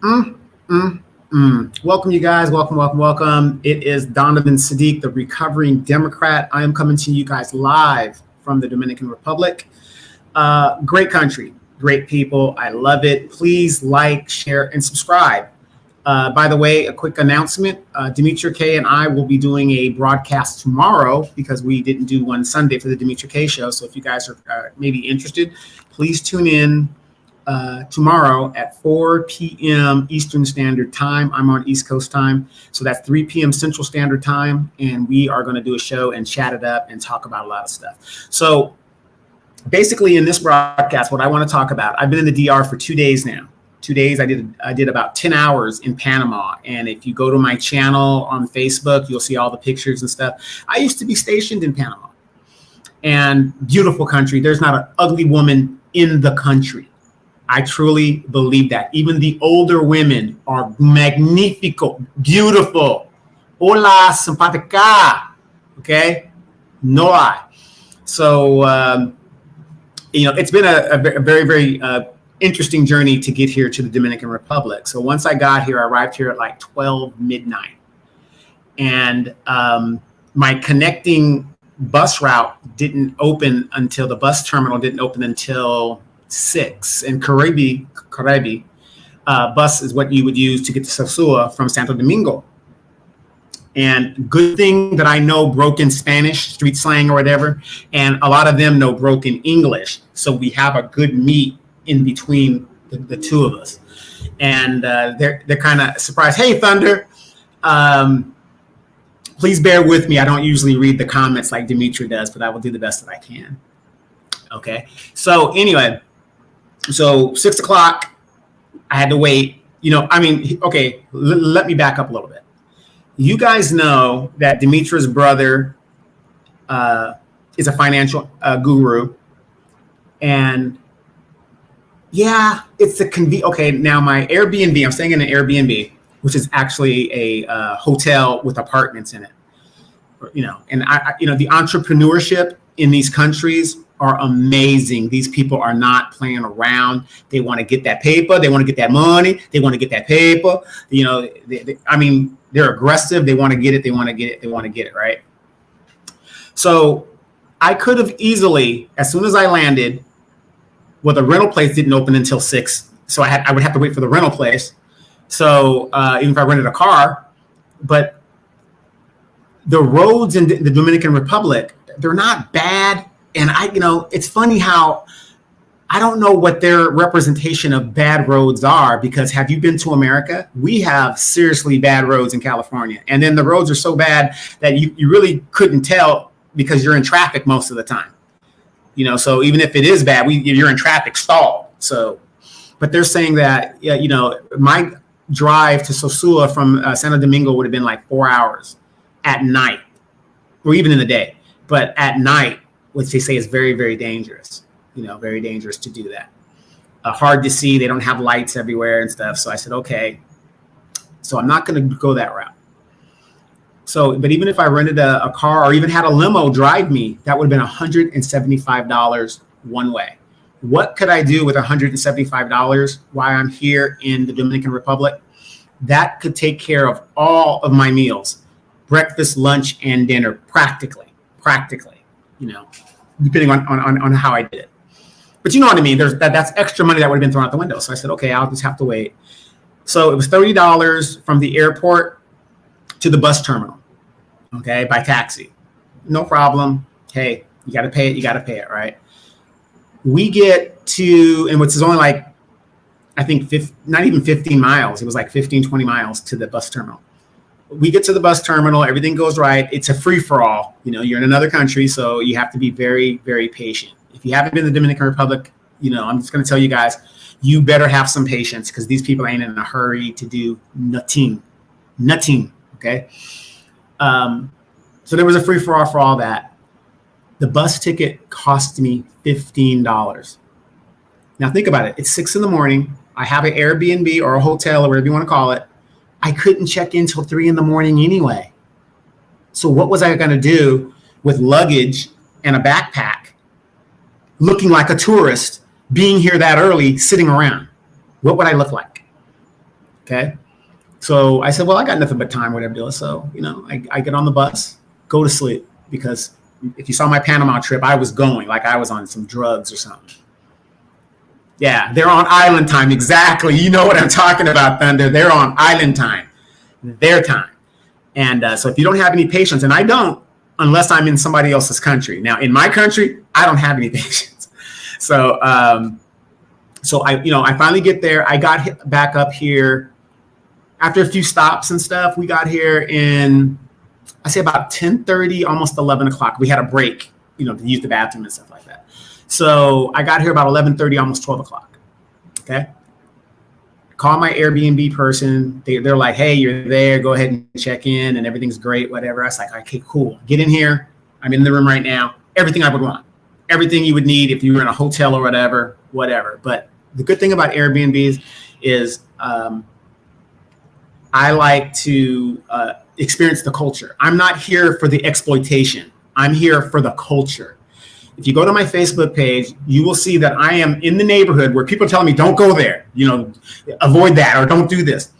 Mm, mm, Welcome, you guys. Welcome, welcome, welcome. It is Donovan Sadiq, the recovering Democrat. I am coming to you guys live from the Dominican Republic. Great country, great people. I love it. Please like, share, and subscribe. By the way, a quick announcement. Dimitri K and I will be doing a broadcast tomorrow because we didn't do one Sunday for the Dimitri K show. So if you guys are maybe interested, please tune in tomorrow at 4 p.m. Eastern Standard Time. I'm on East Coast time. So that's 3 p.m. Central Standard Time. And we are going to do a show and chat it up and talk about a lot of stuff. So basically in this broadcast, what I want to talk about, I've been in the DR for 2 days now. 2 days, I did about 10 hours in Panama. And if you go to my channel on Facebook, you'll see all the pictures and stuff. I used to be stationed in Panama. And beautiful country. There's not an ugly woman in the country. I truly believe that. Even the older women are magnifico, beautiful. Hola, simpatica. Okay? No lie. So, it's been a very, very interesting journey to get here to the Dominican Republic. So once I got here, I arrived here at like 12 midnight. And my connecting bus route didn't open until the bus terminal didn't open until 6. And Caribbean bus is what you would use to get to Sousa from Santo Domingo. And good thing that I know broken Spanish, street slang or whatever, and a lot of them know broken English. So we have a good meet in between the two of us. And they're kind of surprised. Hey, Thunder, please bear with me. I don't usually read the comments like Dimitri does, but I will do the best that I can. Okay. So anyway, so 6 o'clock, I had to wait. Okay, let me back up a little bit. You guys know that Dimitri's brother is a financial guru. And yeah, it's a Okay, now my Airbnb, I'm staying in an Airbnb, which is actually a hotel with apartments in it. And the entrepreneurship in these countries are amazing. These people are not playing around. They want to get that paper. They want to get that money. They want to get that paper. They're aggressive. They want to get it. They want to get it. They want to get it, right? So I could have easily, as soon as I landed, the rental place didn't open until 6. So I would have to wait for the rental place. So even if I rented a car, but the roads in the Dominican Republic, they're not bad. And it's funny how I don't know what their representation of bad roads are, because have you been to America? We have seriously bad roads in California. And then the roads are so bad that you really couldn't tell because you're in traffic most of the time. So even if it is bad, you're in traffic stalled. So, but they're saying that, my drive to Sousa from Santo Domingo would have been like 4 hours at night, or even in the day. But at night, which they say is very, very dangerous, very dangerous to do that. Hard to see. They don't have lights everywhere and stuff. So I said, okay, so I'm not going to go that route. So, but even if I rented a car or even had a limo drive me, that would have been $175 one way. What could I do with $175 while I'm here in the Dominican Republic? That could take care of all of my meals, breakfast, lunch, and dinner, practically, depending on how I did it. But you know what I mean? That's extra money that would have been thrown out the window. So I said, okay, I'll just have to wait. So it was $30 from the airport to the bus terminal, okay, by taxi. No problem. Hey, you got to pay it, right? We get to, and which is only like, I think, not even 15 miles. It was like 15, 20 miles to the bus terminal. We get to the bus terminal. Everything goes right. It's a free-for-all. You're in another country, so you have to be very, very patient. If you haven't been to the Dominican Republic, I'm just going to tell you guys, you better have some patience because these people ain't in a hurry to do nothing. Okay. So there was a free-for-all for all that. The bus ticket cost me $15. Now think about it. It's 6 a.m. I have an Airbnb or a hotel or whatever you want to call it. I couldn't check in till 3 a.m. anyway. So what was I going to do with luggage and a backpack, looking like a tourist, being here that early, sitting around? What would I look like? Okay. So I said, well, I got nothing but time, whatever deal. So, I get on the bus, go to sleep, because if you saw my Panama trip, I was going like I was on some drugs or something. Yeah, they're on island time. Exactly. You know what I'm talking about, Thunder. They're on island time, their time. And so if you don't have any patience, and I don't, unless I'm in somebody else's country. Now, in my country, I don't have any patience. So, I finally get there. I got back up here after a few stops and stuff. We got here in, I say about 10:30, almost 11 o'clock. We had a break, to use the bathroom and stuff like that. So I got here about 11:30, almost 12 o'clock. Okay. Call my Airbnb person. They're like, hey, you're there. Go ahead and check in and everything's great, whatever. I was like, okay, cool. Get in here. I'm in the room right now. Everything I would want. Everything you would need if you were in a hotel or whatever. But the good thing about Airbnbs is I like to experience the culture. I'm not here for the exploitation. I'm here for the culture. If you go to my Facebook page, you will see that I am in the neighborhood where people are telling me, don't go there, avoid that, or don't do this.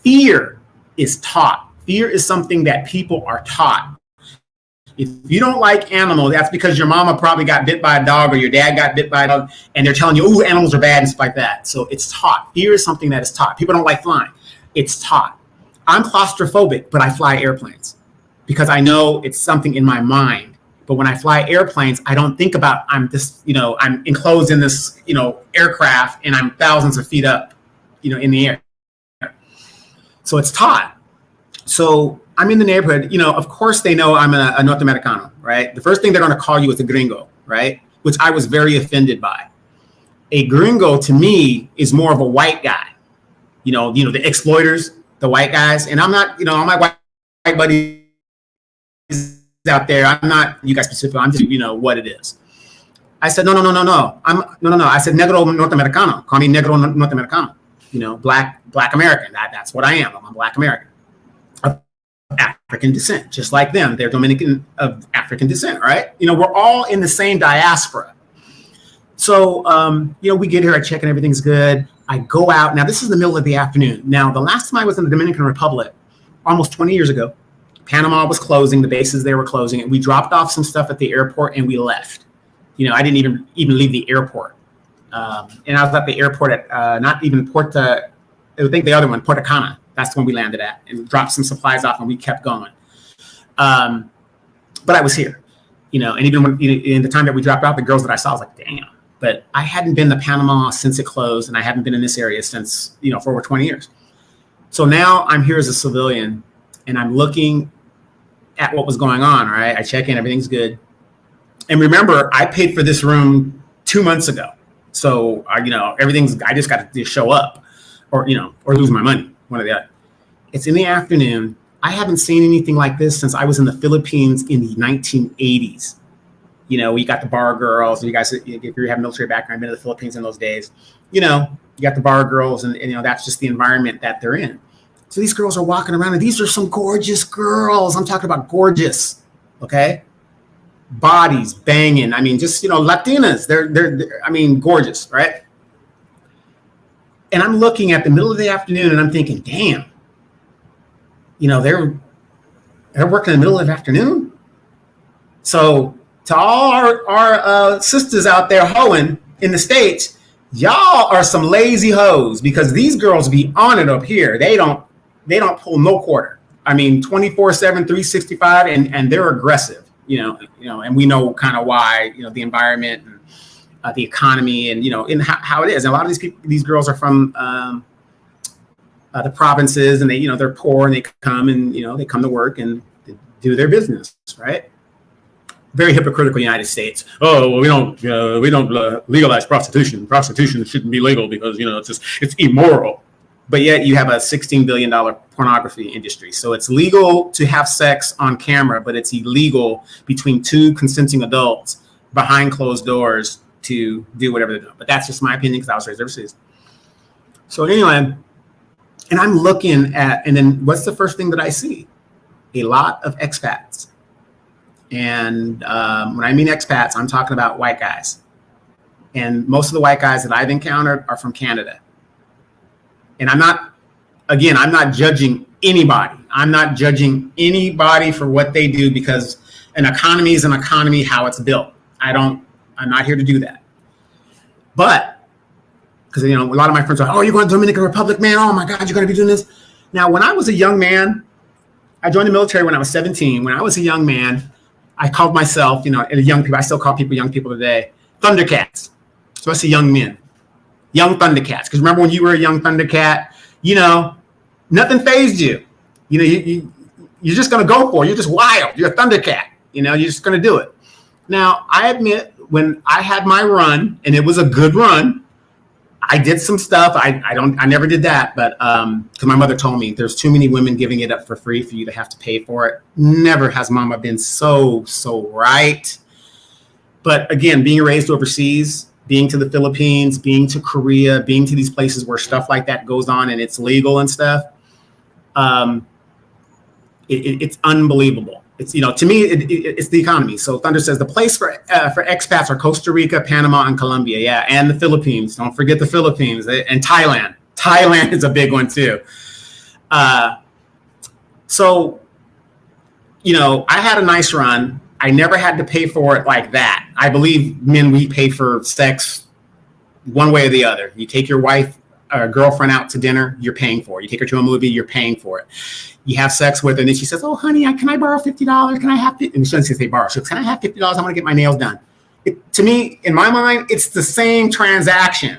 Fear is taught. Fear is something that people are taught. If you don't like animals, that's because your mama probably got bit by a dog or your dad got bit by a dog, and they're telling you, oh, animals are bad and stuff like that. So it's taught. Fear is something that is taught. People don't like flying. It's taught. I'm claustrophobic, but I fly airplanes because I know it's something in my mind. But when I fly airplanes, I don't think about I'm enclosed in this, aircraft, and I'm thousands of feet up, in the air. So it's taught. So I'm in the neighborhood, of course they know I'm a North Americano, right? The first thing they're going to call you is a gringo, right? Which I was very offended by. A gringo to me is more of a white guy, the exploiters, the white guys. And I'm not, all my white buddies out there, I'm not you guys specific. I'm just, what it is. I said, no. No. I said, negro North Americano. Call me negro North Americano. Black American. That's what I am. I'm a Black American of African descent, just like them. They're Dominican of African descent, right? We're all in the same diaspora. So, we get here, I check and everything's good. I go out. Now, this is the middle of the afternoon. Now, the last time I was in the Dominican Republic, almost 20 years ago, Panama was closing, the bases there were closing, and we dropped off some stuff at the airport and we left. I didn't even leave the airport. And I was at the airport at not even Puerto, I think the other one, Puerto Cana. That's the one we landed at, and dropped some supplies off and we kept going. But I was here, and even when, in the time that we dropped off, the girls that I saw, I was like, damn. But I hadn't been to Panama since it closed, and I haven't been in this area since, for over 20 years. So now I'm here as a civilian, and I'm looking at what was going on, right? I check in, everything's good. And remember, I paid for this room 2 months ago. So, I just got to show up or lose my money, one or the other. It's in the afternoon. I haven't seen anything like this since I was in the Philippines in the 1980s. We got the bar girls, and you guys, if you have military background, been to the Philippines in those days, you got the bar girls, and that's just the environment that they're in. So these girls are walking around, and these are some gorgeous girls. I'm talking about gorgeous, okay? Bodies banging. I mean, just, Latinas. They're gorgeous, right? And I'm looking at the middle of the afternoon, and I'm thinking, damn, they're working in the middle of the afternoon. So to all our sisters out there hoeing in the States, y'all are some lazy hoes, because these girls be on it up here. They don't pull no quarter. 24/7, 365, and they're aggressive, and we know kind of why, the environment and the economy and, and how it is. And a lot of these girls are from the provinces, and they're poor, and they come to work and do their business, right? Very hypocritical United States. Oh, well, we don't legalize prostitution. Prostitution shouldn't be legal because, it's immoral. But yet you have a $16 billion pornography industry. So it's legal to have sex on camera, but it's illegal between two consenting adults behind closed doors to do whatever they're doing. But that's just my opinion because I was raised overseas. So anyway, and I'm looking at, and then what's the first thing that I see? A lot of expats. And when I mean expats, I'm talking about white guys. And most of the white guys that I've encountered are from Canada. And I'm not again, I'm not judging anybody. I'm not judging anybody for what they do, because an economy is an economy how it's built. I'm not here to do that. But, because, a lot of my friends are, oh, you're going to Dominican Republic, man. Oh my God, you're going to be doing this. Now, when I was a young man, I joined the military when I was 17. When I was a young man, I called myself, young people, I still call people young people today, Thundercats. So that's the young men, young Thundercats. Because remember when you were a young Thundercat, nothing fazed you. You're just going to go for it. You're just wild. You're a Thundercat. You're just going to do it. Now, I admit, when I had my run, and it was a good run, I did some stuff. I never did that, but because my mother told me there's too many women giving it up for free for you to have to pay for it. Never has mama been so right. But again, being raised overseas, being to the Philippines, being to Korea, being to these places where stuff like that goes on and it's legal and stuff, it's unbelievable. It's, to me, it's the economy. So Thunder says the place for expats are Costa Rica, Panama, and Colombia. Yeah, and the Philippines. Don't forget the Philippines and Thailand. Thailand is a big one too. So, I had a nice run. I never had to pay for it like that. I believe men, we pay for sex one way or the other. You take your wife or girlfriend out to dinner, you're paying for it. You take her to a movie, you're paying for it. You have sex with her, and then she says, oh, honey, can I borrow $50? Can I have $50? And she doesn't say borrow. She goes, can I have $50? I want to get my nails done. To me, in my mind, it's the same transaction.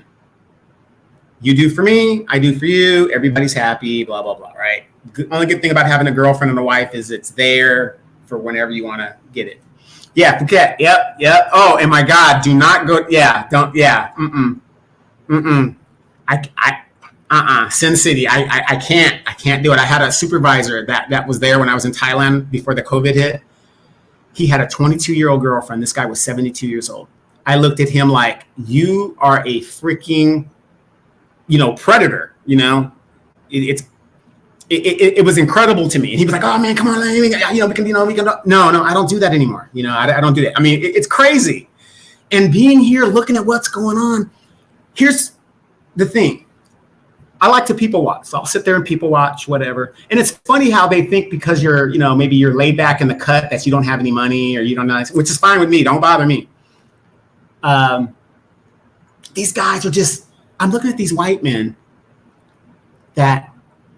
You do for me, I do for you. Everybody's happy, blah, blah, blah, right? The only good thing about having a girlfriend and a wife is it's there for whenever you want to get it. Yeah, Phuket. Yep. Oh, and my God, do not go. Yeah, don't. Yeah. Sin City. I can't do it. I had a supervisor that was there when I was in Thailand before the COVID hit. He had a 22-year-old girlfriend. This guy was 72 years old. I looked at him like, you are a freaking, predator. It was incredible to me. And he was like, oh man, come on, we can. No, I don't do that anymore. I don't do that. I mean, it's crazy. And being here, looking at what's going on, here's the thing. I like to people watch. So I'll sit there and people watch, whatever. And it's funny how they think because you're, maybe you're laid back in the cut that you don't have any money or you don't know, which is fine with me. Don't bother me. These guys are just, I'm looking at these white men that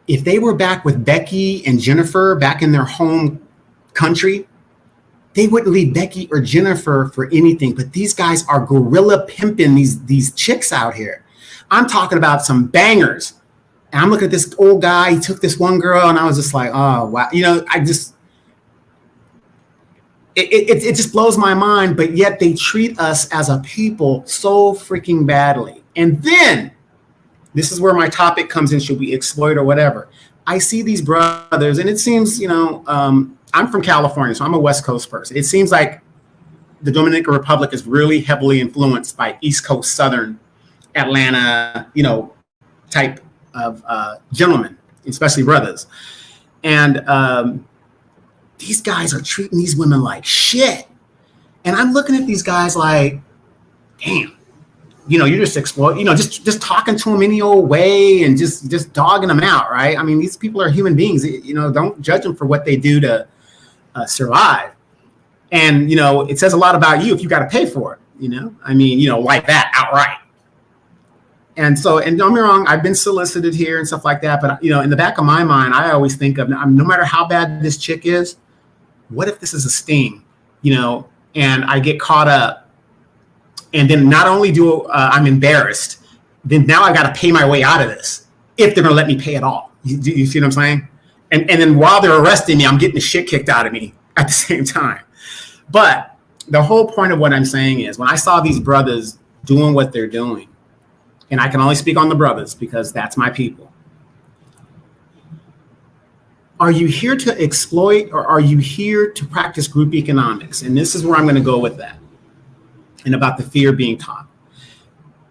if they were back with Becky and Jennifer back in their home country, they wouldn't leave Becky or Jennifer for anything. But these guys are gorilla pimping these chicks out here. I'm talking about some bangers. And I'm looking at this old guy. He took this one girl, and I was just like, oh, wow. It just blows my mind. But yet they treat us as a people so freaking badly. And then this is where my topic comes in. Should we exploit or whatever? I see these brothers, and it seems, I'm from California, so I'm a West Coast person. It seems like the Dominican Republic is really heavily influenced by East Coast Southern Atlanta, type of gentlemen, especially brothers. And these guys are treating these women like shit. And I'm looking at these guys like, damn, you're just exploiting, just talking to them any old way and just dogging them out, right? I mean, these people are human beings. Don't judge them for what they do to survive. And, it says a lot about you if you got to pay for it, like that outright. And so, and don't get me wrong, I've been solicited here and stuff like that. But, in the back of my mind, I always think of, no matter how bad this chick is, what if this is a sting, and I get caught up, and then not only do I'm embarrassed, then now I've got to pay my way out of this if they're going to let me pay at all. You see what I'm saying? And then while they're arresting me, I'm getting the shit kicked out of me at the same time. But the whole point of what I'm saying is when I saw these brothers doing what they're doing, and I can only speak on the brothers because that's my people. Are you here to exploit or are you here to practice group economics? And this is where I'm going to go with that and about the fear being taught.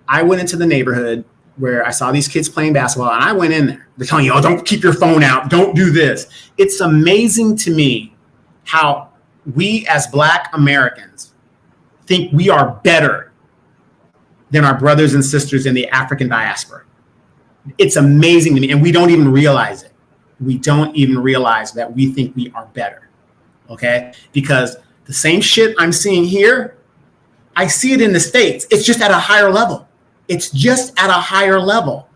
I went into the neighborhood where I saw these kids playing basketball and I went in there. They're telling you, oh, don't keep your phone out. Don't do this. It's amazing to me how we as Black Americans think we are better than our brothers and sisters in the African diaspora. It's amazing to me. And we don't even realize it. We don't even realize that we think we are better. Okay? Because the same shit I'm seeing here, I see it in the States. It's just at a higher level. It's just at a higher level,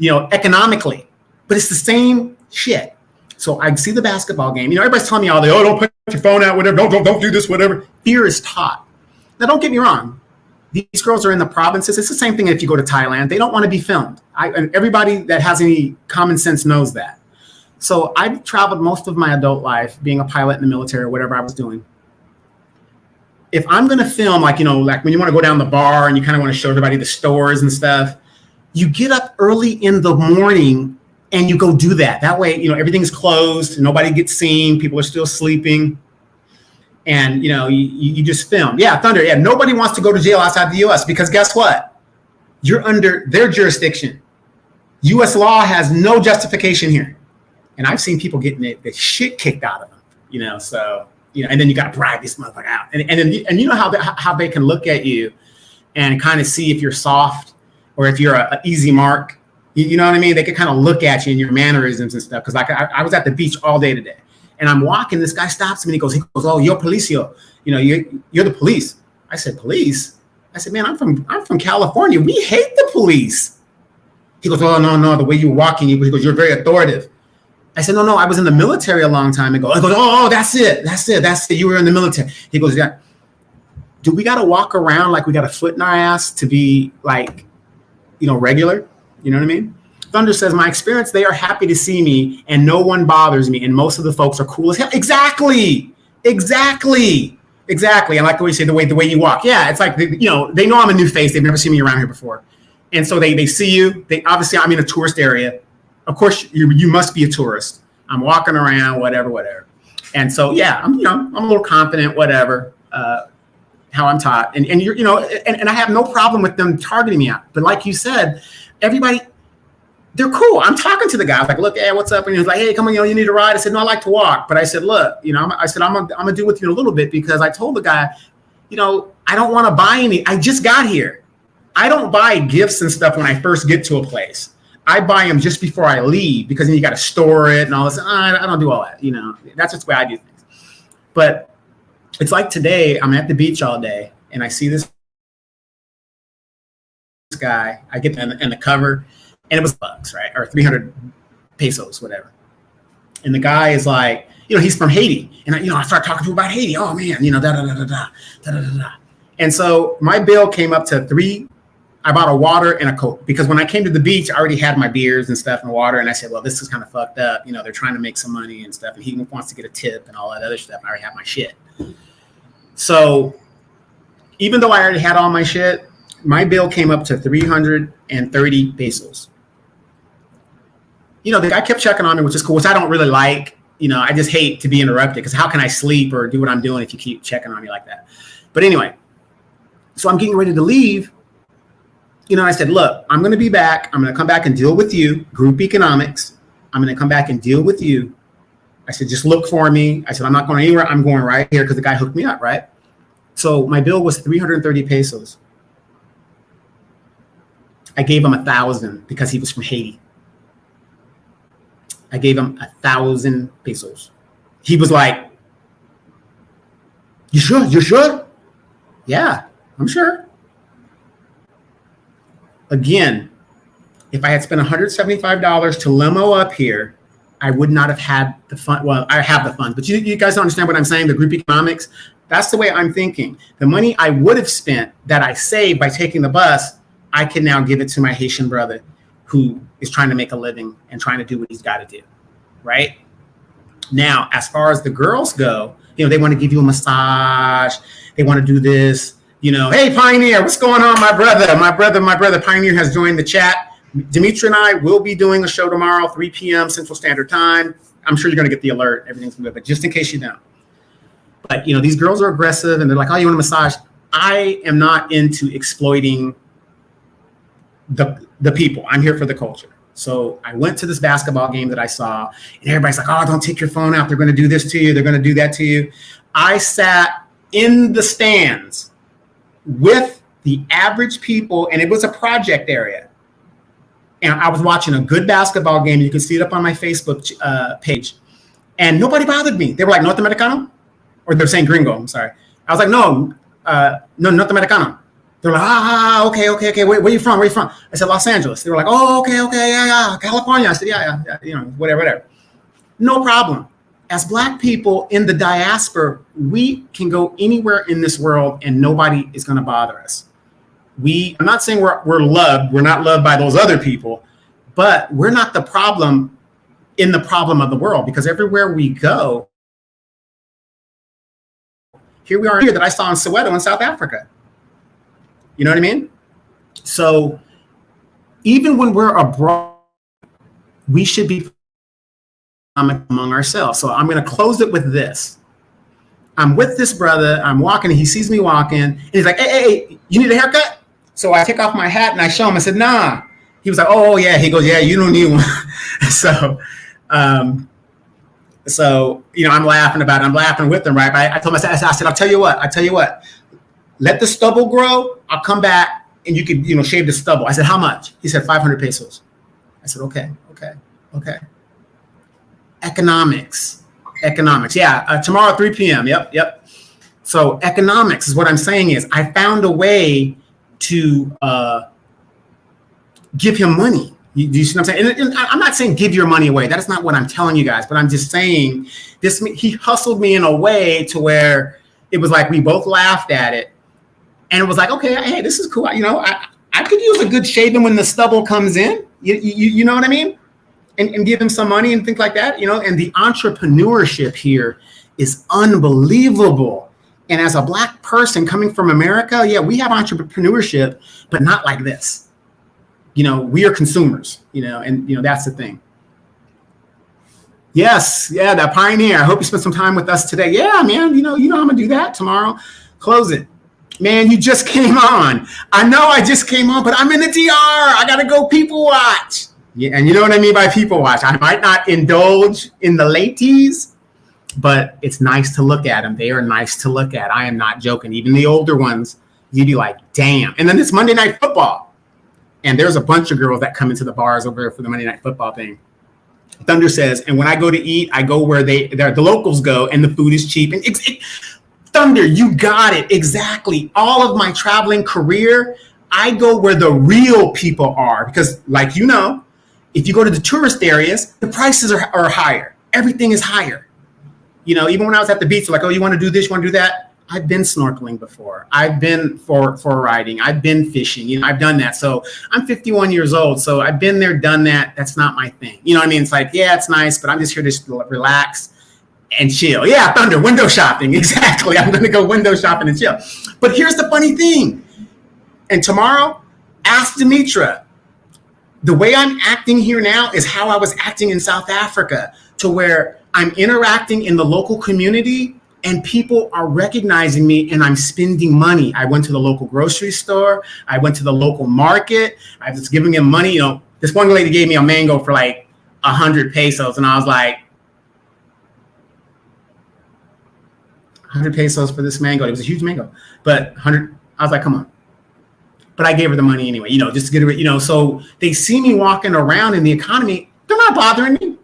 economically. But it's the same shit. So I see the basketball game. Everybody's telling me all the, don't put your phone out, whatever. Don't do this, whatever. Fear is taught. Now, don't get me wrong. These girls are in the provinces. It's the same thing if you go to Thailand. They don't want to be filmed. And everybody that has any common sense knows that. So I've traveled most of my adult life being a pilot in the military or whatever I was doing. If I'm going to film, like when you want to go down the bar and you kind of want to show everybody the stores and stuff, you get up early in the morning and you go do that. That way, everything's closed. Nobody gets seen. People are still sleeping. And, you just film. Yeah, Thunder. Yeah, nobody wants to go to jail outside the U.S. because guess what? You're under their jurisdiction. U.S. law has no justification here. And I've seen people getting the shit kicked out of them, so, and then you got to bribe this motherfucker out. And you know how they can look at you and kind of see if you're soft or if you're an easy mark. You know what I mean? They can kind of look at you and your mannerisms and stuff. Because like I was at the beach all day today. And I'm walking, this guy stops me and he goes, oh, you're policio. You're the police. I said, police? I said, man, I'm from California. We hate the police. He goes, oh, no, the way you're walking, he goes, you're very authoritative. I said, no, I was in the military a long time ago. I go, oh, that's it. You were in the military. He goes, yeah. Do we got to walk around like we got a foot in our ass to be like, regular? You know what I mean? Thunder says, my experience, they are happy to see me and no one bothers me. And most of the folks are cool as hell. Exactly. And like the way you say, the way you walk. Yeah, it's like, they know I'm a new face. They've never seen me around here before. And so they see you. Obviously, I'm in a tourist area. Of course, you must be a tourist. I'm walking around, whatever. And so, yeah, I'm a little confident, whatever, how I'm taught. And you're, and I have no problem with them targeting me out. But like you said, everybody, they're cool. I'm talking to the guy. I was like, look, hey, what's up? And he was like, hey, come on, you need a ride. I said, no, I like to walk. But I said, look, I'm gonna do with you in a little bit because I told the guy, I don't want to buy any. I just got here. I don't buy gifts and stuff when I first get to a place. I buy them just before I leave because then you got to store it and all this. I don't do all that. That's just the way I do things. But it's like today, I'm at the beach all day and I see this guy. I get in the cover and it was bucks, right? Or 300 pesos, whatever. And the guy is like, he's from Haiti. And I start talking to him about Haiti. Oh man, da-da-da-da-da. And so my bill came up to I bought a water and a Coke because when I came to the beach, I already had my beers and stuff and water. And I said, well, this is kind of fucked up. They're trying to make some money and stuff. And he wants to get a tip and all that other stuff. I already have my shit. So even though I already had all my shit, my bill came up to 330 pesos. The guy kept checking on me, which is cool, which I don't really like. I just hate to be interrupted because how can I sleep or do what I'm doing if you keep checking on me like that? But anyway, so I'm getting ready to leave. I said, look, I'm going to be back. I'm going to come back and deal with you. Group economics. I'm going to come back and deal with you. I said, just look for me. I said, I'm not going anywhere. I'm going right here because the guy hooked me up, right? So my bill was 330 pesos. I gave him 1,000 because he was from Haiti. I gave him 1,000 pesos. He was like, you sure? You sure? Yeah, I'm sure. Again, if I had spent $175 to limo up here, I would not have had the fun. Well, I have the funds, but you guys don't understand what I'm saying, the group economics. That's the way I'm thinking. The money I would have spent that I saved by taking the bus, I can now give it to my Haitian brother who is trying to make a living and trying to do what he's got to do, right? Now, as far as the girls go, they want to give you a massage. They want to do this. Hey, Pioneer, what's going on, my brother? My brother Pioneer has joined the chat. Dimitri and I will be doing a show tomorrow, 3 p.m. Central Standard Time. I'm sure you're going to get the alert. Everything's good, but just in case you don't. But, these girls are aggressive, and they're like, oh, you want a massage? I am not into exploiting the people. I'm here for the culture. So I went to this basketball game that I saw, and everybody's like, oh, don't take your phone out. They're going to do this to you. They're going to do that to you. I sat in the stands with the average people, and it was a project area. and I was watching a good basketball game. You can see it up on my Facebook page, and nobody bothered me. They were like, North Americano? Or they're saying gringo, I'm sorry. I was like, no, North Americano. They're like, okay. Where you from? I said, Los Angeles. They were like, oh, okay, yeah, California. I said, yeah, whatever. No problem. As Black people in the diaspora, we can go anywhere in this world and nobody is going to bother us. I'm not saying we're loved. We're not loved by those other people, but we're not the problem in the problem of the world, because everywhere we go, here we are here that I saw in Soweto in South Africa. You know what I mean? So even when we're abroad, we should be among ourselves. So I'm going to close it with this. I'm with this brother. I'm walking. And he sees me walking. And he's like, hey, you need a haircut? So I take off my hat and I show him. I said, nah. He was like, oh, yeah. He goes, yeah, you don't need one. So, I'm laughing about it. I'm laughing with him, right? I told him, I said, I'll tell you what. Let the stubble grow. I'll come back and you can, shave the stubble. I said, how much? He said, 500 pesos. I said, okay. Economics. Yeah. Tomorrow, 3 p.m. Yep. So economics is what I'm saying is I found a way to give him money. You see what I'm saying? And I'm not saying give your money away. That is not what I'm telling you guys, but I'm just saying he hustled me in a way to where it was like we both laughed at it. And it was like, okay, hey, this is cool. I could use a good shaving when the stubble comes in. You know what I mean? And give him some money and things like that, and the entrepreneurship here is unbelievable. And as a Black person coming from America, yeah, we have entrepreneurship, but not like this. We are consumers, and that's the thing. Yes, yeah, that pioneer. I hope you spent some time with us today. Yeah, man, I'm gonna do that tomorrow. Close it. Man, you just came on. I know I just came on, but I'm in the DR. I gotta go people watch. Yeah, and you know what I mean by people watch. I might not indulge in the ladies, but it's nice to look at them. They are nice to look at. I am not joking. Even the older ones, you'd be like, damn. And then it's Monday Night Football. And there's a bunch of girls that come into the bars over there for the Monday Night Football thing. Thunder says, and when I go to eat, I go where the locals go, and the food is cheap. And Thunder, you got it. Exactly. All of my traveling career, I go where the real people are. Because like if you go to the tourist areas, the prices are higher. Everything is higher. Even when I was at the beach, like, oh, you want to do this, you want to do that? I've been snorkeling before. I've been for riding. I've been fishing. I've done that. So I'm 51 years old. So I've been there, done that. That's not my thing. You know what I mean? It's like, yeah, it's nice, but I'm just here to relax and chill. Yeah, Thunder, window shopping. Exactly. I'm going to go window shopping and chill. But here's the funny thing. And tomorrow, ask Demetra. The way I'm acting here now is how I was acting in South Africa, to where I'm interacting in the local community and people are recognizing me and I'm spending money. I went to the local grocery store. I went to the local market. I was giving him money. This one lady gave me a mango for like 100 pesos. And I was like, 100 pesos for this mango. It was a huge mango, but 100, I was like, come on. But I gave her the money anyway, just to get her, so they see me walking around in the economy. They're not bothering me.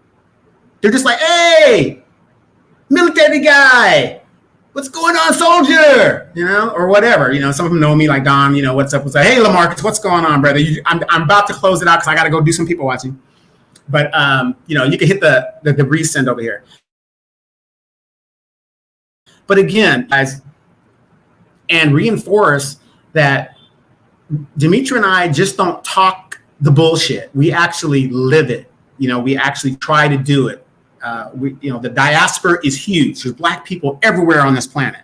They're just like, hey, military guy, what's going on, soldier? Or whatever. Some of them know me like Don, what's up? Say, hey, LaMarcus, what's going on, brother? I'm about to close it out because I got to go do some people watching. But, you can hit the resend over here. But again, guys, and reinforce that Demetra and I just don't talk the bullshit. We actually live it. We actually try to do it. The diaspora is huge. There's Black people everywhere on this planet.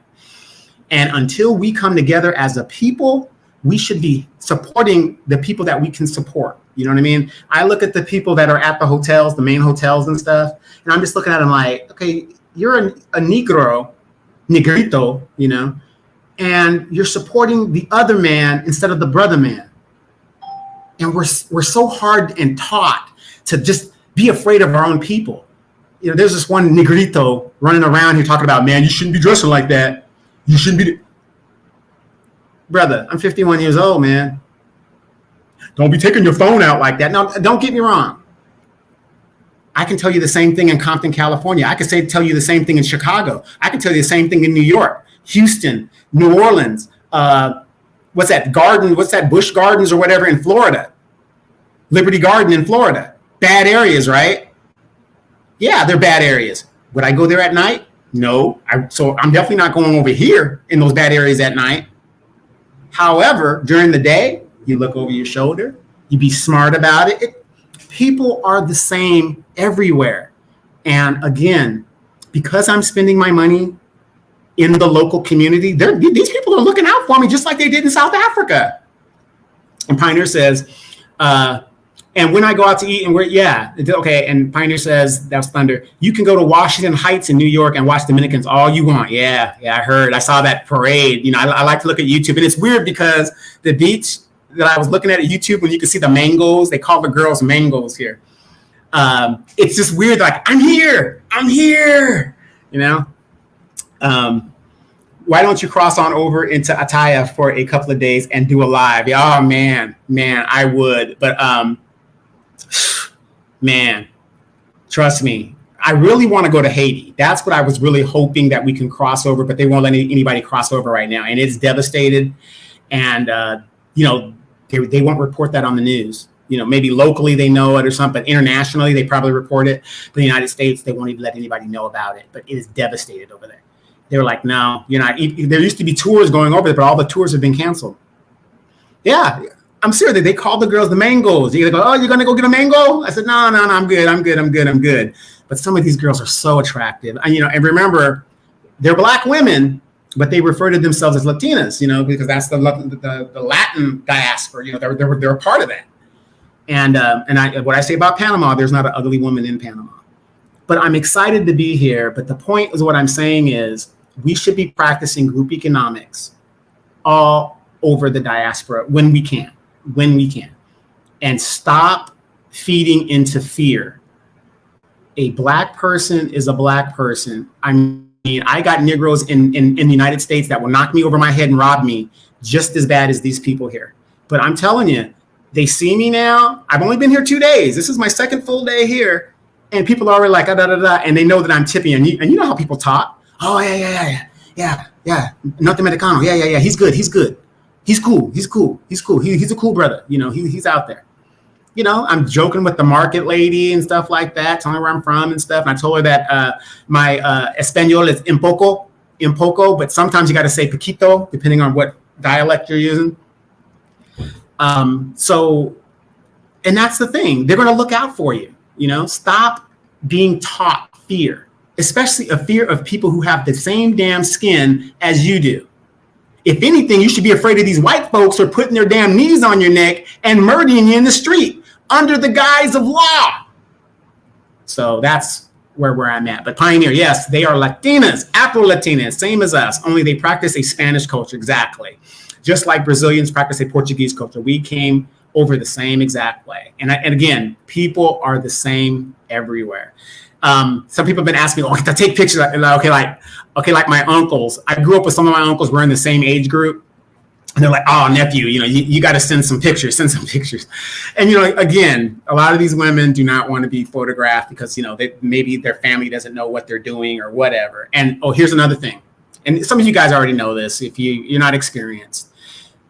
And until we come together as a people, we should be supporting the people that we can support. You know what I mean? I look at the people that are at the hotels, the main hotels and stuff, and I'm just looking at them like, okay, you're a negrito, and you're supporting the other man instead of the brother man. And we're so hard and taught to just be afraid of our own people. There's this one negrito running around here talking about, man, you shouldn't be dressing like that. You shouldn't be. Brother, I'm 51 years old, man. Don't be taking your phone out like that. Now, don't get me wrong. I can tell you the same thing in Compton, California. I can tell you the same thing in Chicago. I can tell you the same thing in New York, Houston, New Orleans. What's that Busch Gardens or whatever in Florida? Liberty Garden in Florida. Bad areas, right? Yeah, they're bad areas. Would I go there at night? No. So I'm definitely not going over here in those bad areas at night. However, during the day, you look over your shoulder. You be smart about it. People are the same everywhere. And again, because I'm spending my money in the local community, these people are looking out for me just like they did in South Africa. And Pioneer says, and when I go out to eat and okay. And Pioneer says, that's Thunder, you can go to Washington Heights in New York and watch Dominicans all you want. Yeah, I heard. I saw that parade. I like to look at YouTube. And it's weird because the beach that I was looking at YouTube, when you can see the mangoes, they call the girls mangoes here. It's just weird. Like, I'm here. Why don't you cross on over into Attaya for a couple of days and do a live? Oh, man, I would. But, man, trust me, I really want to go to Haiti. That's what I was really hoping that we can cross over, but they won't let anybody cross over right now. And it's devastated. And, they won't report that on the news. Maybe locally they know it or something, but internationally they probably report it. But the United States, they won't even let anybody know about it. But it is devastated over there. They were like, no, you're not. There used to be tours going over there, but all the tours have been canceled. Yeah, I'm serious. They called the girls the mangoes. They go, oh, you're going to go get a mango? I said, no, I'm good. But some of these girls are so attractive. And remember, they're Black women, but they refer to themselves as Latinas, because that's the Latin diaspora. They're a part of that. And what I say about Panama, there's not an ugly woman in Panama. But I'm excited to be here. But the point is, what I'm saying is, we should be practicing group economics all over the diaspora when we can, and stop feeding into fear. A Black person is a Black person. I got Negroes in the United States that will knock me over my head and rob me just as bad as these people here. But I'm telling you, they see me now. I've only been here 2 days. This is my second full day here. And people are already like, and they know that I'm tipping. And you know how people talk. Oh, yeah. Norte-Americano. Yeah. He's good. He's cool. He's a cool brother. He's out there. I'm joking with the market lady and stuff like that, telling her where I'm from and stuff. And I told her that my Espanol is un poco, but sometimes you got to say poquito, depending on what dialect you're using. And that's the thing. They're going to look out for you. Stop being taught fear, especially a fear of people who have the same damn skin as you do. If anything, you should be afraid of these white folks who are putting their damn knees on your neck and murdering you in the street under the guise of law. So that's where I'm at. But Pioneer, yes, they are Latinas, Afro-Latinas, same as us, only they practice a Spanish culture, exactly. Just like Brazilians practice a Portuguese culture. We came over the same exact way. And again, people are the same everywhere. Some people have been asking me, to take pictures. Like my uncles. I grew up with some of my uncles. We're in the same age group. And they're like, oh, nephew, you got to send some pictures. And, again, a lot of these women do not want to be photographed because, maybe their family doesn't know what they're doing or whatever. And, here's another thing. And some of you guys already know this if you're not experienced.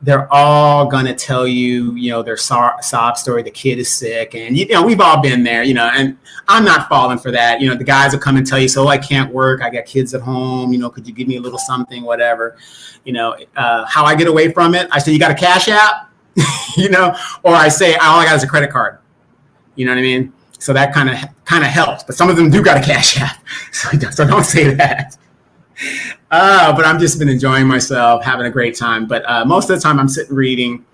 They're all going to tell you, their sob story. The kid is sick. And, we've all been there, and I'm not falling for that. The guys will come and tell you, so I can't work. I got kids at home. Could you give me a little something, whatever, how I get away from it. I say, you got a Cash App, or I say, all I got is a credit card. You know what I mean? So that kind of helps. But some of them do got a Cash App. So don't say that. But I've just been enjoying myself, having a great time. But most of the time I'm sitting reading,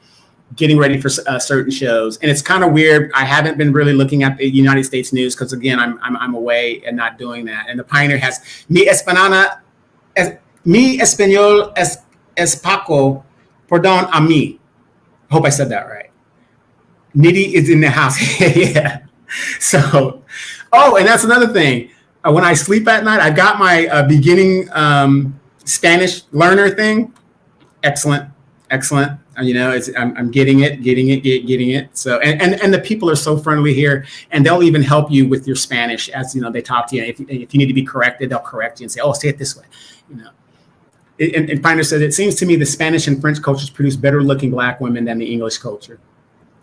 getting ready for certain shows. And it's kind of weird. I haven't been really looking at the United States news because, again, I'm away and not doing that. And the Pioneer has mi español es Paco, perdón a mí. I hope I said that right. Nitty is in the house. Yeah. So, and that's another thing. When I sleep at night, I've got my beginning Spanish learner thing. Excellent. I'm getting it. So, and the people are so friendly here, and they'll even help you with your Spanish as, they talk to you. If you need to be corrected, they'll correct you and say, oh, say it this way, And Pioneer says, it seems to me the Spanish and French cultures produce better looking Black women than the English culture.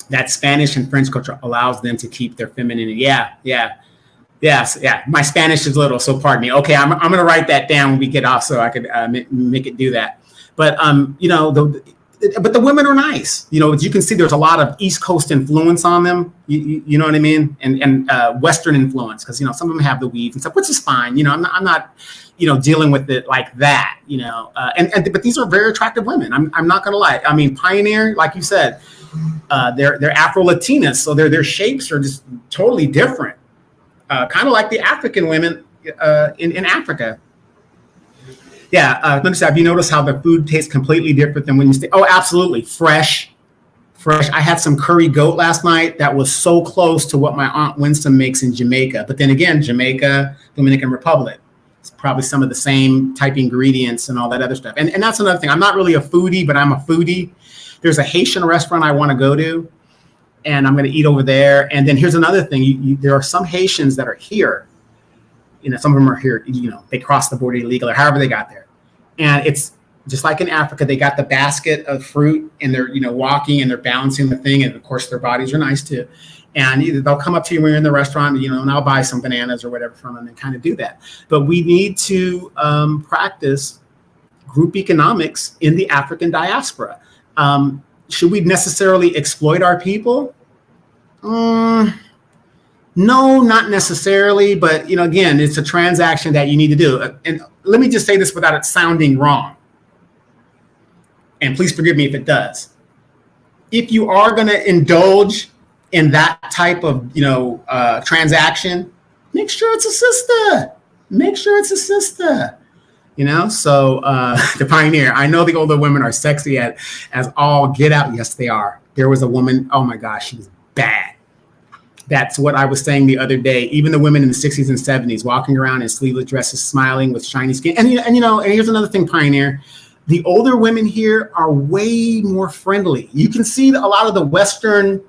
That Spanish and French culture allows them to keep their femininity. Yes. My Spanish is little, so pardon me. Okay, I'm going to write that down when we get off so I could make it do that. But, but the women are nice. As you can see, there's a lot of East Coast influence on them. You know what I mean? And Western influence, because, some of them have the weave and stuff, which is fine. I'm not dealing with it like that, but these are very attractive women. I'm not going to lie. I mean, Pioneer, like you said, they're Afro-Latinas. So their shapes are just totally different. Kind of like the African women in Africa. Yeah, let me say, have you noticed how the food tastes completely different than when you stay? Oh, absolutely. Fresh. I had some curry goat last night that was so close to what my Aunt Winston makes in Jamaica. But then again, Jamaica, Dominican Republic, it's probably some of the same type ingredients and all that other stuff. And that's another thing. I'm not really a foodie, but I'm a foodie. There's a Haitian restaurant I want to go to, and I'm going to eat over there. And then here's another thing. There are some Haitians that are here. Some of them are here, they crossed the border illegally or however they got there. And it's just like in Africa, they got the basket of fruit and they're, walking and they're balancing the thing. And of course, their bodies are nice too. And they'll come up to you when you're in the restaurant, and I'll buy some bananas or whatever from them and kind of do that. But we need to practice group economics in the African diaspora. Should we necessarily exploit our people? No, not necessarily, but again, it's a transaction that you need to do. And let me just say this without it sounding wrong. And please forgive me if it does. If you are going to indulge in that type of, transaction, make sure it's a sister. So the Pioneer, I know the older women are sexy as all get out. Yes, they are. There was a woman, oh my gosh, she was bad. That's what I was saying the other day. Even the women in the 60s and 70s walking around in sleeveless dresses, smiling with shiny skin. And here's another thing, Pioneer. The older women here are way more friendly. You can see a lot of the Western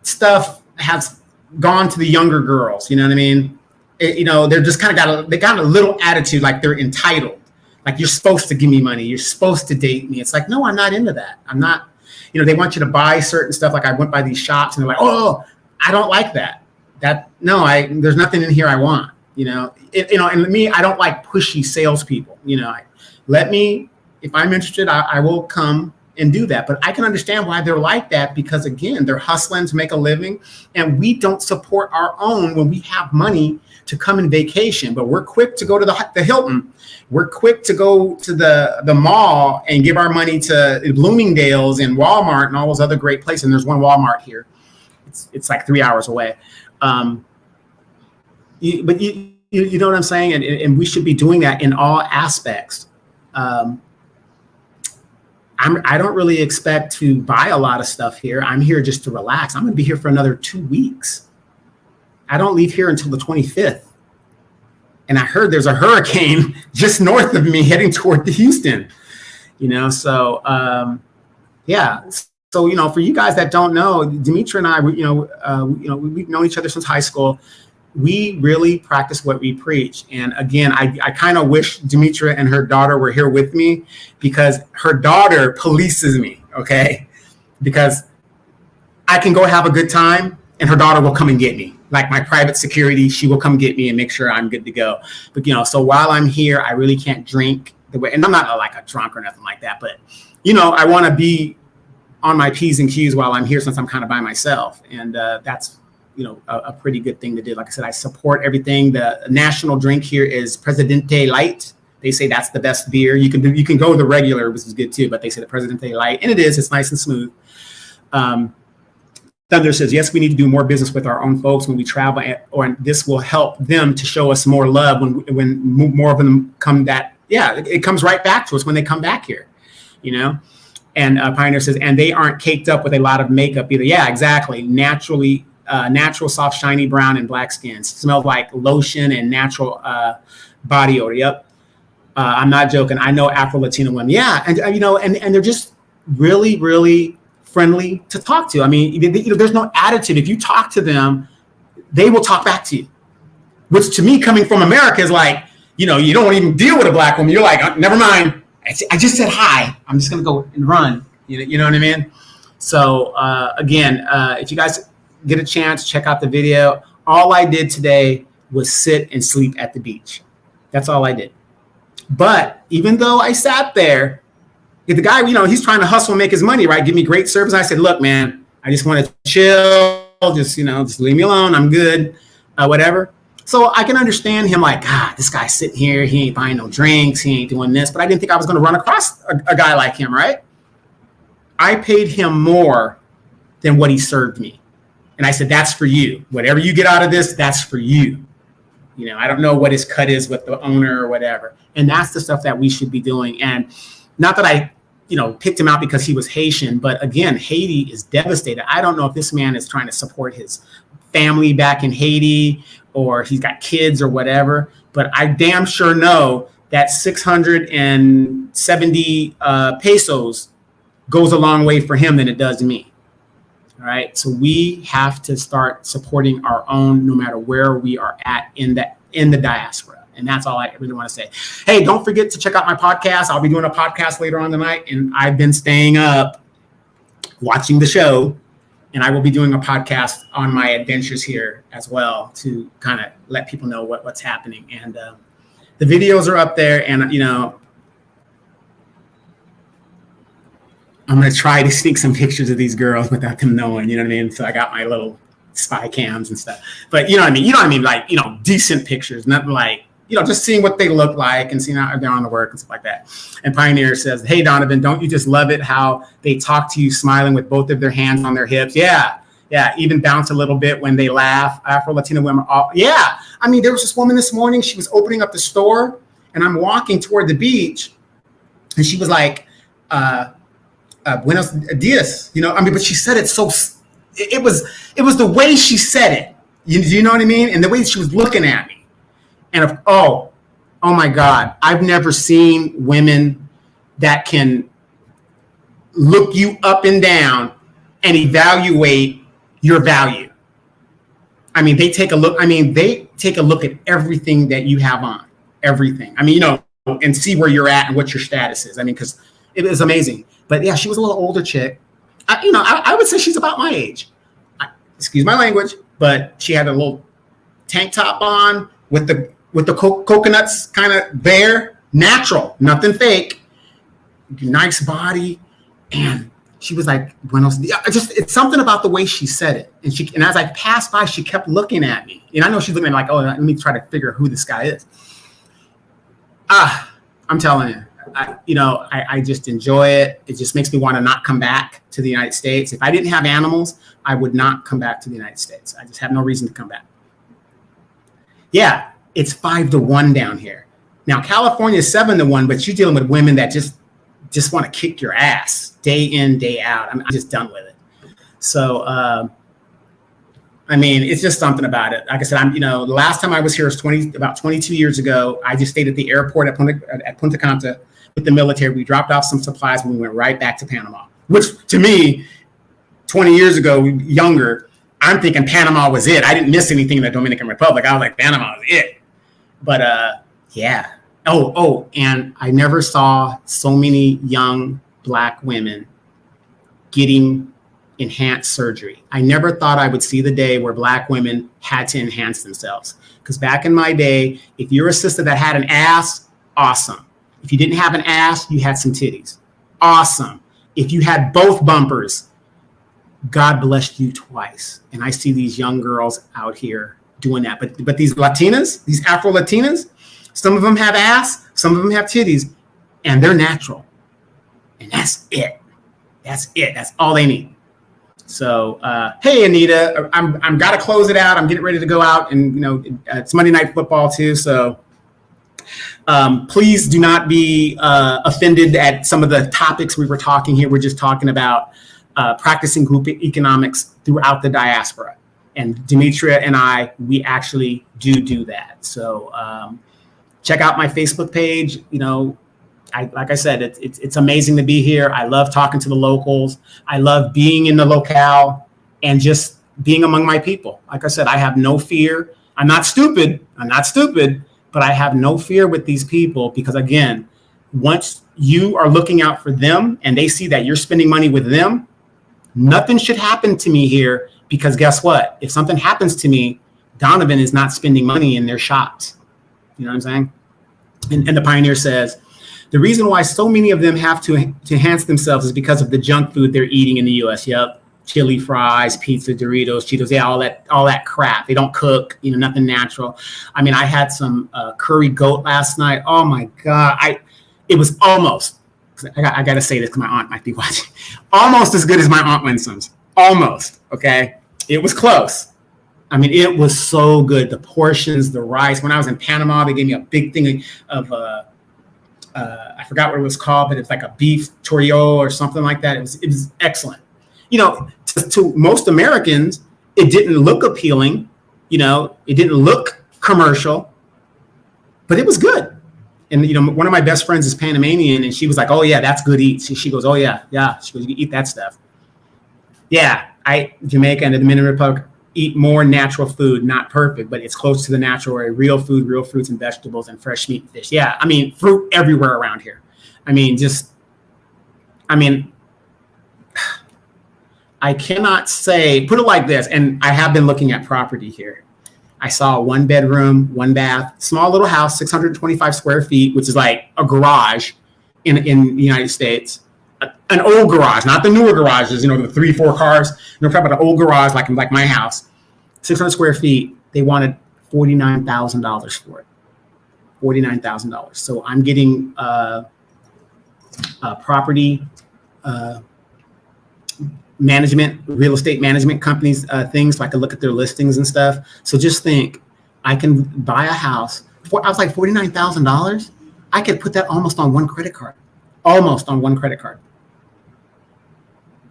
stuff has gone to the younger girls. You know what I mean? They're just kind of got a little attitude like they're entitled. Like, you're supposed to give me money. You're supposed to date me. It's like, no, I'm not into that. I'm not, they want you to buy certain stuff. Like, I went by these shops and they're like, oh, I don't like that. There's nothing in here I want, and me, I don't like pushy salespeople. If I'm interested, I will come and do that. But I can understand why they're like that, because again, they're hustling to make a living, and we don't support our own when we have money to come and vacation. But we're quick to go to the Hilton. We're quick to go to the mall and give our money to Bloomingdale's and Walmart and all those other great places. And there's one Walmart here. It's like 3 hours away. But you know what I'm saying? And we should be doing that in all aspects. I don't really expect to buy a lot of stuff here. I'm here just to relax. I'm going to be here for another 2 weeks. I don't leave here until the 25th. And I heard there's a hurricane just north of me heading toward Houston, so yeah. So, for you guys that don't know, Demetra and I, we've known each other since high school. We really practice what we preach. And again, I kind of wish Demetra and her daughter were here with me, because her daughter polices me, okay? Because I can go have a good time and her daughter will come and get me. Like my private security, she will come get me and make sure I'm good to go. But, so while I'm here, I really can't drink the way, and I'm not like a drunk or nothing like that, but, I want to be on my P's and Q's while I'm here, since I'm kind of by myself. And that's, a pretty good thing to do. Like I said, I support everything. The national drink here is Presidente Light. They say that's the best beer. You can go the regular, which is good too, but they say the Presidente Light, and it's nice and smooth. Thunder says, yes, we need to do more business with our own folks when we travel, or this will help them to show us more love when more of them come it comes right back to us when they come back here, And Pioneer says, and they aren't caked up with a lot of makeup either. Yeah, exactly. Natural, soft, shiny brown and black skin. Smells like lotion and natural body odor. Yep. I'm not joking. I know Afro-Latino women. Yeah. And they're just, really, really friendly to talk to. I mean, there's no attitude. If you talk to them, they will talk back to you, which to me, coming from America, is like, you don't want to even deal with a black woman. You're like, never mind. I just said hi. I'm just going to go and run. You know what I mean? So again, if you guys get a chance, check out the video. All I did today was sit and sleep at the beach. That's all I did. But even though I sat there, the guy, he's trying to hustle and make his money, right? Give me great service. I said, look, man, I just want to chill. Just leave me alone. I'm good, whatever. So I can understand him like, this guy's sitting here. He ain't buying no drinks. He ain't doing this. But I didn't think I was going to run across a guy like him, right? I paid him more than what he served me. And I said, that's for you. Whatever you get out of this, that's for you. I don't know what his cut is with the owner or whatever. And that's the stuff that we should be doing. And not that I, picked him out because he was Haitian, but again, Haiti is devastated. I don't know if this man is trying to support his family back in Haiti or he's got kids or whatever, but I damn sure know that 670 pesos goes a long way for him than it does me. All right. So we have to start supporting our own, no matter where we are at in the diaspora. And that's all I really want to say. Hey, don't forget to check out my podcast. I'll be doing a podcast later on tonight. And I've been staying up watching the show. And I will be doing a podcast on my adventures here as well to kind of let people know what's happening. And the videos are up there. And, I'm going to try to sneak some pictures of these girls without them knowing, you know what I mean? So I got my little spy cams and stuff. But you know what I mean? Like, decent pictures, nothing like, just seeing what they look like and seeing how they're on the work and stuff like that. And Pioneer says, hey, Donovan, don't you just love it how they talk to you smiling with both of their hands on their hips? Yeah. Even bounce a little bit when they laugh. Afro-Latina women. Yeah. I mean, there was this woman this morning. She was opening up the store and I'm walking toward the beach and she was like, buenos dias, but she said it so, it was the way she said it. You know what I mean? And the way she was looking at me. And oh my God, I've never seen women that can look you up and down and evaluate your value. I mean, they take a look at everything that you have on, everything. I mean, and see where you're at and what your status is. I mean, because it is amazing. But yeah, she was a little older chick. I would say she's about my age. Excuse my language, but she had a little tank top on with the coconuts kind of there, natural, nothing fake, nice body. And she was like, buenos dias. It's something about the way she said it. And as I passed by, she kept looking at me. And I know she's looking at me like, oh, let me try to figure out who this guy is. I'm telling you. I just enjoy it. It just makes me want to not come back to the United States. If I didn't have animals, I would not come back to the United States. I just have no reason to come back. Yeah, it's 5-1 down here. Now, California is 7-1, but you're dealing with women that just want to kick your ass day in, day out. I'm just done with it. So, I mean, it's just something about it. Like I said, the last time I was here was about 22 years ago. I just stayed at the airport at Punta Cana with the military. We dropped off some supplies and we went right back to Panama, which to me, 20 years ago, younger, I'm thinking Panama was it. I didn't miss anything in the Dominican Republic. I was like, Panama was it. But yeah. And I never saw so many young Black women getting enhanced surgery. I never thought I would see the day where Black women had to enhance themselves. Because back in my day, if you're a sister that had an ass, awesome. If you didn't have an ass, you had some titties. Awesome. If you had both bumpers, God blessed you twice. And I see these young girls out here doing that. But these Latinas, these Afro-Latinas, some of them have ass, some of them have titties, and they're natural. And that's it. That's it. That's all they need. So, hey, Anita, I'm got to close it out. I'm getting ready to go out, and it's Monday Night Football too. So, please do not be offended at some of the topics we were talking here. We're just talking about practicing group economics throughout the diaspora, and Demetria and I, we actually do that. So, check out my Facebook page. like I said, it's amazing to be here. I love talking to the locals. I love being in the locale and just being among my people. Like I said, I have no fear. I'm not stupid, but I have no fear with these people because, again, once you are looking out for them and they see that you're spending money with them, nothing should happen to me here because guess what? If something happens to me, Donovan is not spending money in their shops. You know what I'm saying? And the Pioneer says, the reason why so many of them have to enhance themselves is because of the junk food they're eating in the U.S. Yep. Chili fries, pizza, Doritos, Cheetos, yeah, all that crap. They don't cook, nothing natural. I mean, I had some curry goat last night. Oh my God. It was almost, I got to say this because my aunt might be watching, almost as good as my Aunt Winsom's. Almost, okay? It was close. I mean, it was so good. The portions, the rice. When I was in Panama, they gave me a big thing of I forgot what it was called, but it's like a beef chorizo or something like that. It was excellent. To most Americans, it didn't look appealing. It didn't look commercial, but it was good. And, one of my best friends is Panamanian, and she was like, oh, yeah, that's good eats. She goes, oh, yeah. She goes, you eat that stuff. Yeah, Jamaica and the Dominican Republic eat more natural food, not perfect, but it's close to the natural way. Real food, real fruits and vegetables, and fresh meat and fish. Yeah, I mean, fruit everywhere around here. I cannot say, put it like this, and I have been looking at property here. I saw a 1-bedroom, 1-bath, small little house, 625 square feet, which is like a garage in the United States. An old garage, not the newer garages, the 3-4 cars. We're talking about an old garage like my house. 600 square feet. They wanted $49,000 for it. $49,000. So I'm getting property management, real estate management companies, things so I can look at their listings and stuff. So just think, I can buy a house. I was like $49,000. I could put that almost on one credit card.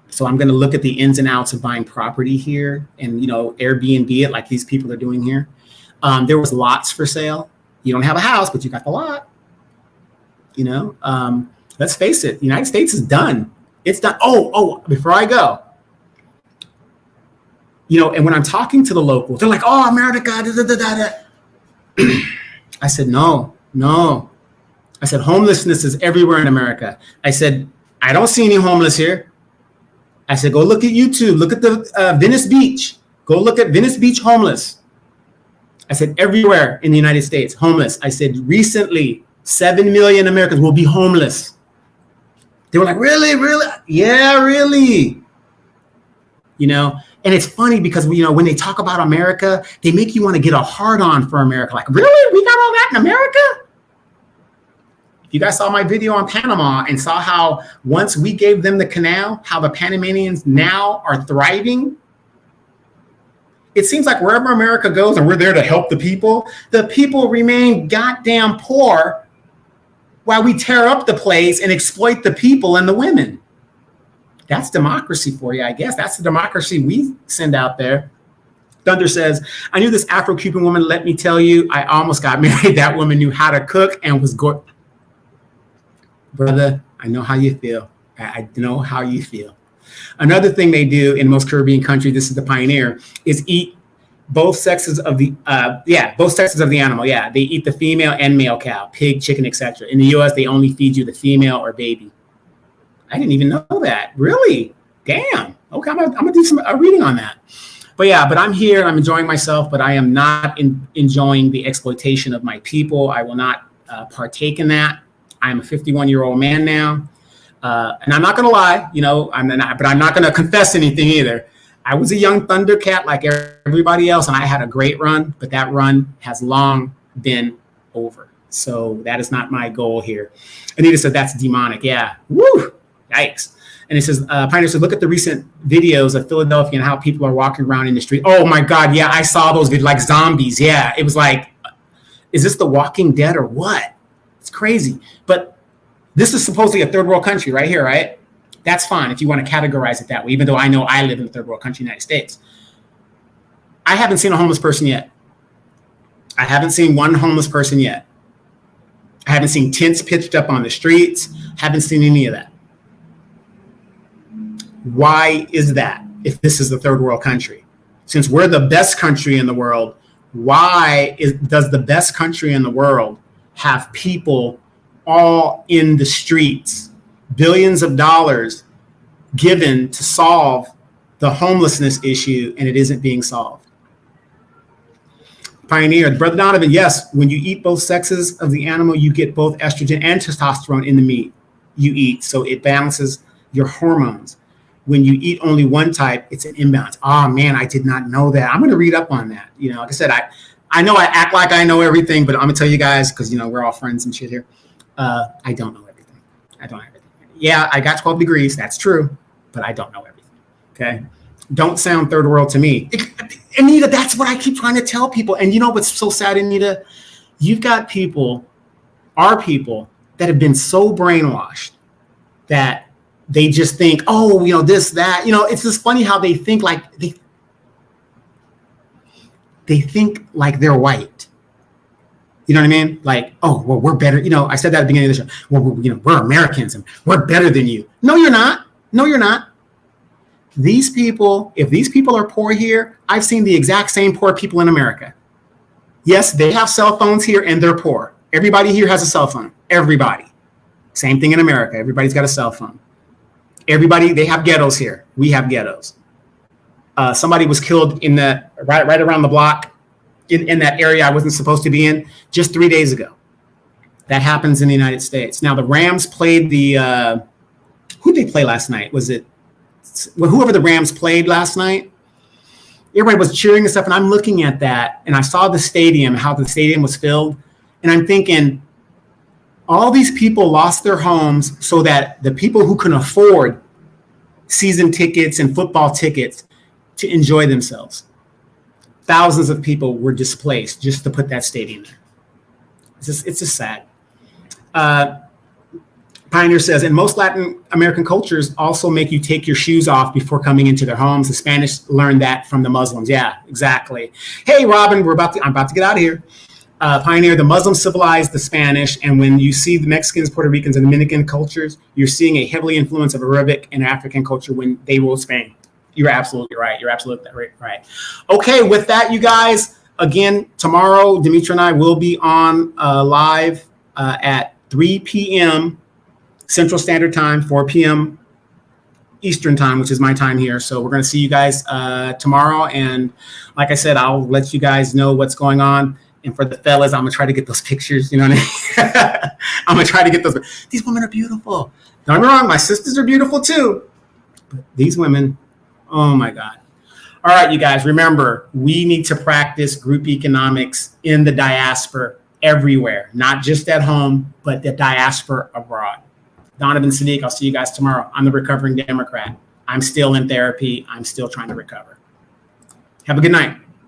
So I'm going to look at the ins and outs of buying property here and, Airbnb it like these people are doing here. There was lots for sale. You don't have a house, but you got the lot. Let's face it. The United States is done. It's done. Oh, before I go, and when I'm talking to the locals, they're like, oh, America, da, da, da, da, da. I said, no. I said, homelessness is everywhere in America. I said, I don't see any homeless here. I said, go look at YouTube. Look at the Venice Beach. Go look at Venice Beach homeless. I said, everywhere in the United States, homeless. I said, recently, 7 million Americans will be homeless. They were like, really? Yeah, really. And it's funny because, when they talk about America, they make you want to get a hard on for America. Like, really? We got all that in America? If you guys saw my video on Panama and saw how once we gave them the canal, how the Panamanians now are thriving, it seems like wherever America goes and we're there to help the people remain goddamn poor while we tear up the place and exploit the people and the women. That's democracy for you, I guess. That's the democracy we send out there. Thunder says, I knew this Afro-Cuban woman. Let me tell you, I almost got married. That woman knew how to cook and was good. Brother, I know how you feel. I know how you feel. Another thing they do in most Caribbean countries, this is the Pioneer, is eat both sexes of the animal. Yeah, they eat the female and male cow, pig, chicken, etc. In the U.S., they only feed you the female or baby. I didn't even know that. Really? Damn. Okay, I'm gonna do some reading on that. But I'm here. I'm enjoying myself, but I am not enjoying the exploitation of my people. I will not partake in that. I'm a 51-year-old man now, and I'm not gonna lie. But I'm not gonna confess anything either. I was a young Thundercat like everybody else, and I had a great run, but that run has long been over. So that is not my goal here. Anita said that's demonic. Yeah. Woo. Yikes. And it says, Pioneer said, look at the recent videos of Philadelphia and how people are walking around in the street. Oh my God. Yeah, I saw those videos like zombies. Yeah. It was like, is this The Walking Dead or what? It's crazy. But this is supposedly a third world country right here, right? That's fine if you want to categorize it that way, even though I know I live in a third world country, United States. I haven't seen a homeless person yet. I haven't seen one homeless person yet. I haven't seen tents pitched up on the streets. Haven't seen any of that. Why is that if this is the third world country? Since we're the best country in the world, does the best country in the world have people all in the streets, billions of dollars given to solve the homelessness issue, and it isn't being solved? Pioneer, Brother Donovan, yes, when you eat both sexes of the animal, you get both estrogen and testosterone in the meat you eat. So it balances your hormones. When you eat only one type, it's an imbalance. Oh man, I did not know that. I'm going to read up on that. You know, like I said, I know I act like I know everything, but I'm going to tell you guys, because, you know, we're all friends and shit here. I don't know everything. I don't know everything. Yeah, I got 12 degrees. That's true, but I don't know everything. Okay. Don't sound third world to me. Anita, that's what I keep trying to tell people. And you know what's so sad, Anita? You've got people, our people, that have been so brainwashed that they just think, oh, you know, this, that. You know, it's just funny how they think like they think like they're white. You know what I mean? Like, oh, well, we're better. You know, I said that at the beginning of the show. Well, we're Americans and we're better than you. No, you're not. No, you're not. These people, if these people are poor here, I've seen the exact same poor people in America. Yes, they have cell phones here and they're poor. Everybody here has a cell phone. Everybody. Same thing in America. Everybody's got a cell phone. Everybody, they have ghettos here. We have ghettos. Somebody was killed in that right around the block in that area I wasn't supposed to be in just 3 days ago. That happens in the United States. Now the Rams played who did they play last night? Was it whoever the Rams played last night? Everybody was cheering and stuff, and I'm looking at that, and I saw the stadium, how the stadium was filled, and I'm thinking, all these people lost their homes so that the people who can afford season tickets and football tickets to enjoy themselves, thousands of people were displaced just to put that stadium there. It's just sad. Pioneer says, and most Latin American cultures also make you take your shoes off before coming into their homes. The Spanish learned that from the Muslims. Yeah, exactly. Hey, Robin, I'm about to get out of here. Pioneer, the Muslims civilized the Spanish, and when you see the Mexicans, Puerto Ricans, and Dominican cultures, you're seeing a heavily influence of Arabic and African culture when they ruled Spain. You're absolutely right. You're absolutely right. Okay, with that, you guys, again, tomorrow, Demetra and I will be on live at 3 p.m. Central Standard Time, 4 p.m. Eastern Time, which is my time here. So we're going to see you guys tomorrow. And like I said, I'll let you guys know what's going on. And for the fellas, I'm going to try to get those pictures. You know what I mean? I'm going to try to get those. These women are beautiful. Don't get me wrong. My sisters are beautiful too. But these women, oh my God. All right, you guys, remember, we need to practice group economics in the diaspora everywhere, not just at home, but the diaspora abroad. Donovan Sadiq, I'll see you guys tomorrow. I'm the recovering Democrat. I'm still in therapy. I'm still trying to recover. Have a good night.